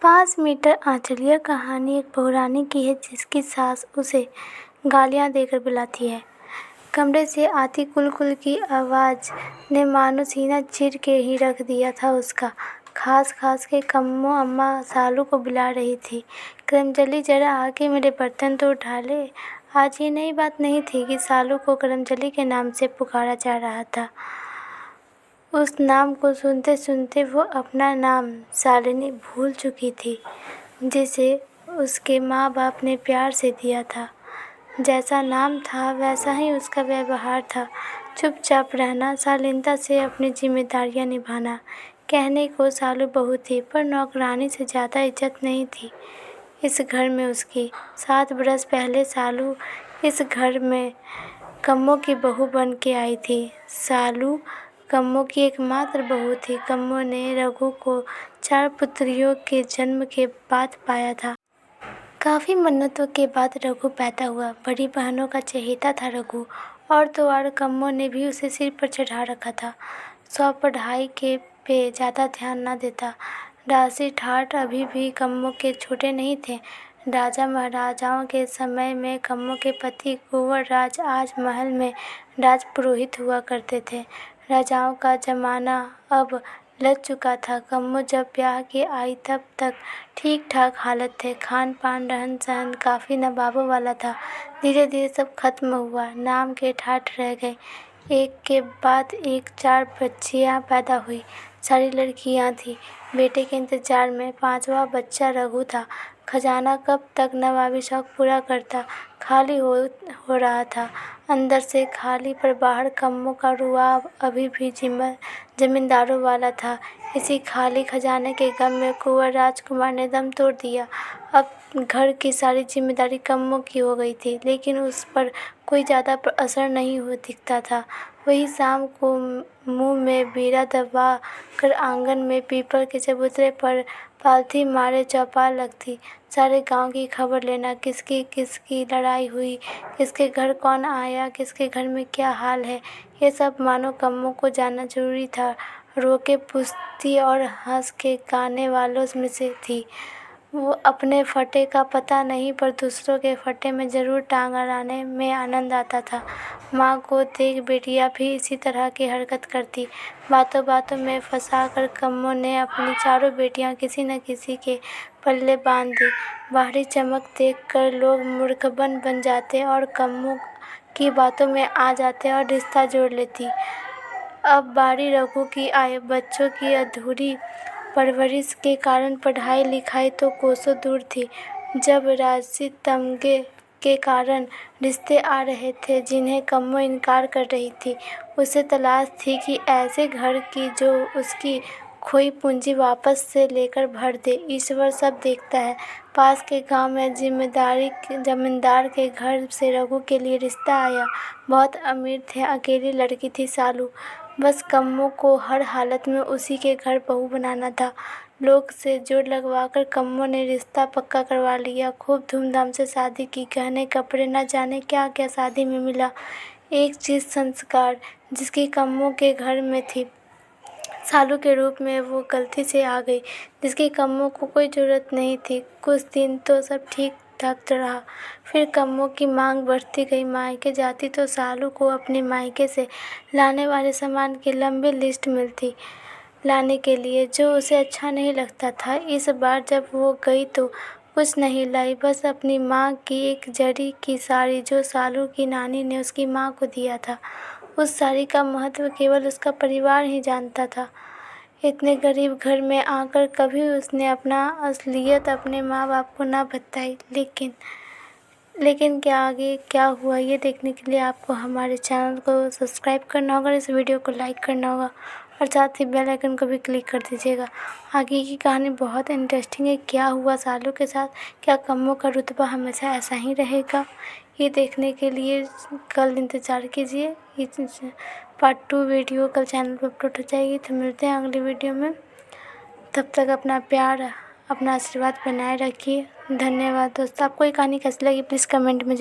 5 metre आंचल कहानी एक बहुरानी की है जिसकी सास उसे गालियां देकर बुलाती है। कमरे से आती कुल-कुल की आवाज़ ने मानो सीना चीर के ही रख दिया था उसका। खास के कम्मो अम्मा सालू को बुला रही थी। करमजली जरा आके मेरे बर्तन तो उठा ले। आज ये नई बात नहीं थी कि सालू को करमजली के नाम से पुकारा जा रहा था। उस नाम को सुनते सुनते वो अपना नाम शालिनी भूल चुकी थी, जिसे उसके माँ बाप ने प्यार से दिया था। जैसा नाम था वैसा ही उसका व्यवहार था, चुपचाप रहना, शालीनता से अपनी जिम्मेदारियां निभाना। कहने को सालू बहू थी, पर नौकरानी से ज़्यादा इज्जत नहीं थी इस घर में उसकी। 7 बरस पहले सालू इस घर में कम्मो की बहू बन के आई थी। सालू कम्मो की एकमात्र बहू थी। कम्मो ने रघु को 4 पुत्रियों के जन्म के बाद पाया था। काफ़ी मन्नतों के बाद रघु पैदा हुआ। बड़ी बहनों का चहेता था रघु, और तो और कम्मो ने भी उसे सिर पर चढ़ा रखा था। सौ पढ़ाई के पे ज़्यादा ध्यान न देता। दासी ठाठ अभी भी कम्मो के छोटे नहीं थे। राजा महाराजाओं के समय में कम्मो के पति कुंवर राज आज महल में राज पुरोहित हुआ करते थे। राजाओं का जमाना अब लग चुका था। कम्मो जब ब्याह के आई तब तक ठीक ठाक हालत थे। खान पान रहन सहन काफ़ी नवाबों वाला था। धीरे धीरे सब खत्म हुआ, नाम के ठाठ रह गए। एक के बाद एक 4 बच्चियां पैदा हुई। सारी लड़कियां थी। बेटे के इंतजार में 5वां बच्चा रघु था। खजाना कब तक नवाबी शौक पूरा करता, खाली हो रहा था। अंदर से खाली, पर बाहर कम्मो का रुआब अभी भी जमींदारों वाला था। इसी खाली खजाने के गम में कुंवर राजकुमार ने दम तोड़ दिया। अब घर की सारी जिम्मेदारी कम्मो की हो गई थी, लेकिन उस पर कोई ज़्यादा असर नहीं दिखता था। वही शाम को मुंह में बीड़ा दबा कर आंगन में पीपल के चबूतरे पर पालथी मारे चौपाल लगती। सारे गांव की खबर लेना, किसकी किसकी लड़ाई हुई, किसके घर कौन आया, किसके घर में क्या हाल है, ये सब मानो कम्मो को जानना जरूरी था। रो के पूछती और हंस के गाने वालों में से थी। वो अपने फटे का पता नहीं, पर दूसरों के फटे में ज़रूर टांग अड़ाने में आनंद आता था। माँ को देख बेटियाँ भी इसी तरह की हरकत करती। बातों बातों में फंसा कर कम्मो ने अपनी 4 बेटियाँ किसी न किसी के पल्ले बांध दी। बाहरी चमक देख कर लोग मूर्खबन बन जाते और कम्मो की बातों में आ जाते और रिश्ता जोड़ लेती। अब बारी रघु की आए। बच्चों की अधूरी परवरिश के कारण पढ़ाई लिखाई तो कोसों दूर थी। जब राजसी तमगे के कारण रिश्ते आ रहे थे जिन्हें कम्मो इनकार कर रही थी, उसे तलाश थी कि ऐसे घर की जो उसकी खोई पूंजी वापस से लेकर भर दे। ईश्वर सब देखता है। पास के गांव में जमींदार के घर से रघु के लिए रिश्ता आया। बहुत अमीर थे, अकेली लड़की थी सालू। बस कम्मो को हर हालत में उसी के घर बहू बनाना था। लोग से जोर लगवाकर कम्मो ने रिश्ता पक्का करवा लिया। खूब धूमधाम से शादी की। गहने कपड़े, न जाने क्या क्या शादी में मिला। एक चीज़ संस्कार, जिसकी कम्मो के घर में थी, सालू के रूप में वो गलती से आ गई, जिसकी कम्मो को कोई ज़रूरत नहीं थी। कुछ दिन तो सब ठीक ठाक रहा, फिर कम्मो की मांग बढ़ती गई। मायके जाती तो सालू को अपने मायके से लाने वाले सामान की लंबी लिस्ट मिलती लाने के लिए, जो उसे अच्छा नहीं लगता था। इस बार जब वो गई तो कुछ नहीं लाई, बस अपनी माँ की एक जरी की साड़ी जो सालू की नानी ने उसकी माँ को दिया था। उस साड़ी का महत्व केवल उसका परिवार ही जानता था। इतने गरीब घर में आकर कभी उसने अपना असलियत अपने माँ बाप को ना बताई। लेकिन क्या आगे क्या हुआ, ये देखने के लिए आपको हमारे चैनल को सब्सक्राइब करना होगा, इस वीडियो को लाइक करना होगा और साथ ही बेल आइकन को भी क्लिक कर दीजिएगा। आगे की कहानी बहुत इंटरेस्टिंग है। क्या हुआ सालू के साथ, क्या कम्मो का रुतबा हमेशा ऐसा ही रहेगा, ये देखने के लिए कल इंतज़ार कीजिए। पार्ट 2 वीडियो कल चैनल पर अपलोड हो जाएगी। तो मिलते हैं अगली वीडियो में। तब तक अपना प्यार, अपना आशीर्वाद बनाए रखिए। धन्यवाद दोस्तों। आपको ये कहानी कैसी लगी प्लीज़ कमेंट में